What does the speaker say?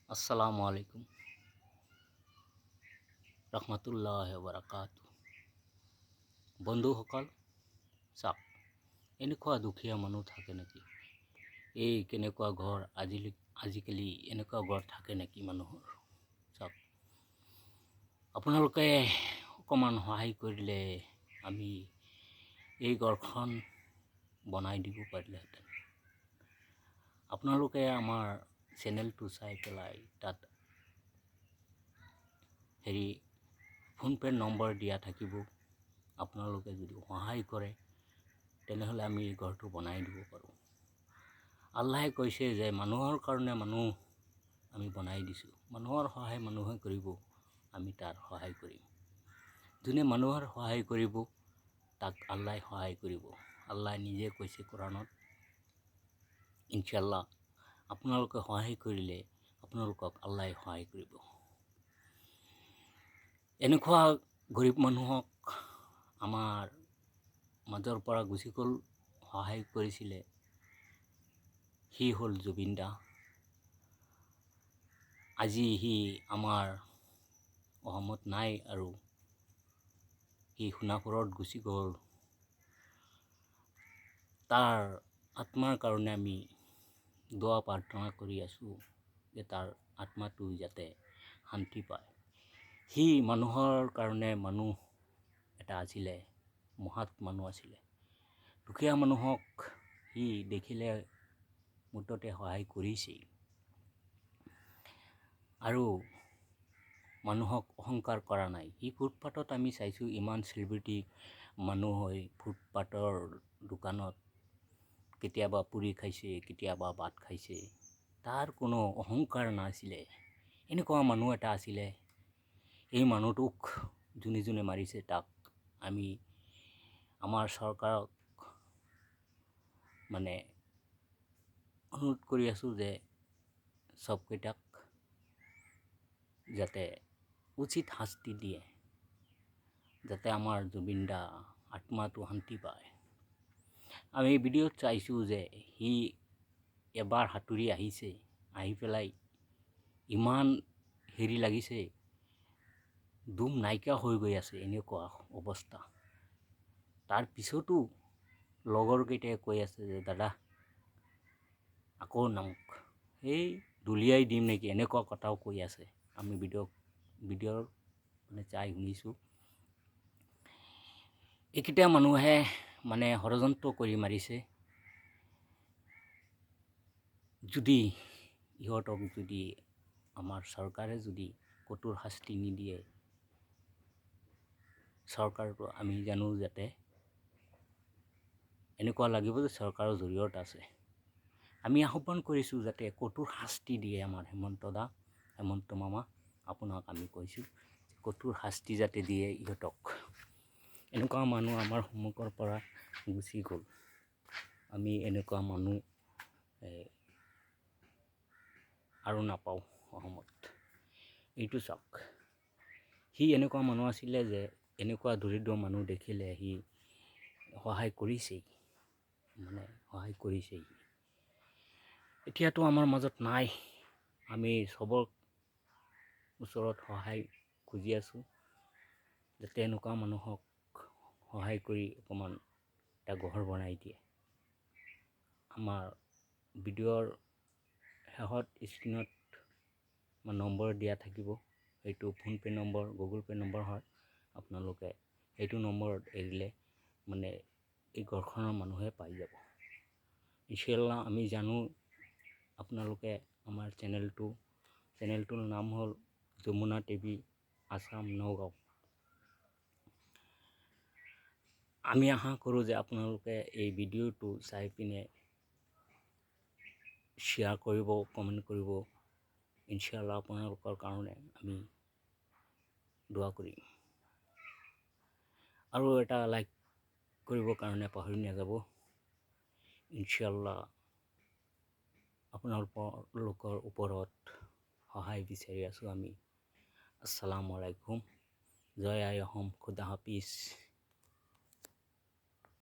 আসসালামু আলাইকুম ৰহমতুল্লাহি বাৰাকাতু। বন্ধুসকল, চাওক, এনেকুৱা দুখীয়া মানুহ থাকে নেকি? এই কেনেকুৱা ঘৰ আজিকালি এনেকুৱা ঘৰ থাকে নেকি মানুহৰ? চাওক, আপোনালোকে অকণমান সহায় কৰিলে আমি এই ঘৰখন বনাই দিব পাৰিলেহেঁতেন। আপোনালোকে আমাৰ চেনেলটো চাই পেলাই তাত ফোনপে' নম্বৰ দিয়া থাকিব। আপোনালোকে যদি সহায় কৰে তেনেহ'লে আমি এই ঘৰটো বনাই দিব পাৰোঁ। আল্লাহে কৈছে যে মানুহৰ কাৰণে মানুহ আমি বনাই দিছোঁ। মানুহৰ সহায় মানুহে কৰিব, আমি তাৰ সহায় কৰিম। যোনে মানুহৰ সহায় কৰিব তাক আল্লাহে সহায় কৰিব। আল্লাহে নিজে কৈছে কোৰাণত, ইনশাআল্লাহ আপোনালোকে সহায় কৰিলে আপোনালোকক আল্লাহে সহায় কৰিব। এনেকুৱা গৰীব মানুহক আমাৰ মাজৰ পৰা গুচি গ'ল, সহায় কৰিছিলে, সি হ'ল জুবিন দা। আজি সি আমাৰ অসমত নাই আৰু সি সোণাপুৰত গুচি গ'ল। তাৰ আত্মাৰ কাৰণে আমি দোৱা প্ৰাৰ্থনা কৰি আছোঁ যে তাৰ আত্মাটো যাতে শান্তি পায়। সি মানুহৰ কাৰণে মানুহ এটা আছিলে, মহৎ মানুহ আছিলে। দুখীয়া মানুহক সি দেখিলে মুঠতে সহায় কৰিছেই আৰু মানুহক অহংকাৰ কৰা নাই। সি ফুটপাথত আমি চাইছোঁ ইমান চেলিব্ৰিটি মানুহ হৈ ফুটপাথৰ দোকানত কেতিয়াবা পুৰি খাইছে, কেতিয়াবা ভাত খাইছে। তাৰ কোনো অহংকাৰ নাছিলে। এনেকুৱা মানুহ এটা আছিলে। এই মানুহটোক যোনে যোনে মাৰিছে তাক আমি আমাৰ চৰকাৰক অনুৰোধ কৰি আছোঁ যে চবকেইটাক যাতে উচিত শাস্তি দিয়ে, যাতে আমাৰ জুবিন দা আত্মাটো শান্তি পায়। আমি ভিডিঅ'ত চাইছোঁ যে সি এবাৰ সাঁতুৰি আহিছে, আহি পেলাই ইমান লাগিছে, দুম নাইকিয়া হৈ গৈ আছে, এনেকুৱা অৱস্থা। তাৰ পিছতো লগৰকেইটাই কৈ আছে যে দাদা আকৌ নামক, এই দলিয়াই দিম নেকি, এনেকুৱা কথাও কৈ আছে। আমি ভিডিঅ'ৰ চাই শুনিছোঁ। এইকেইটা মানুহে ষড়যন্ত্ৰ কৰি মাৰিছে। যদি ইহঁতক যদি আমাৰ চৰকাৰে যদি কঠোৰ শাস্তি নিদিয়ে, চৰকাৰটো আমি জানো যাতে এনেকুৱা লাগিব যে চৰকাৰৰ জৰিয়ত আছে। আমি আহ্বান কৰিছোঁ যাতে কঠোৰ শাস্তি দিয়ে আমাৰ হেমন্ত মামা, আপোনাক আমি কৈছোঁ কঠোৰ শাস্তি যাতে দিয়ে ইহঁতক। এনেকুৱা মানুহ আমাৰ সন্মুখৰ পৰা গুচি গ'ল। আমি এনেকুৱা মানুহ আৰু নাপাওঁ অসমত। এইটো চাওক, সি এনেকুৱা মানুহ আছিলে যে এনেকুৱা দৰিদ্ৰ মানুহ দেখিলে সি সহায় কৰিছেই। এতিয়াতো আমাৰ মাজত নাই। আমি চবৰ ওচৰত সহায় খুজি আছোঁ যাতে এনেকুৱা মানুহক সহায় কৰি অকণমান এটা ঘৰ বনাই দিয়ে। আমাৰ ভিডিঅ'ৰ শেষত স্ক্ৰীণত নম্বৰ দিয়া থাকিব। সেইটো PhonePe' number, Google pay' number হয়। আপোনালোকে সেইটো নম্বৰত এৰিলে এই ঘৰখনৰ মানুহে পাই যাব। ইনশাআল্লাহ আমি জানো আপোনালোকে আমাৰ চেনেলটোৰ নাম হ'ল যমুনা টিভি আছাম নগাঁও। আমি আশা কৰোঁ যে আপোনালোকে এই ভিডিঅ'টো চাই পিনে শ্বেয়াৰ কৰিব, কমেণ্ট কৰিব। ইনশাআল্লাহ আপোনালোকৰ কাৰণে আমি দোৱা কৰিম। আৰু এটা লাইক কৰিবৰ কাৰণে পাহৰি নাযাব। ইনশাআল্লাহ আপোনালোকৰ ওপৰত সহায় বিচাৰি আছোঁ আমি। আসসালামু আলাইকুম, জয় আই অসম, খুদা হাফিজ।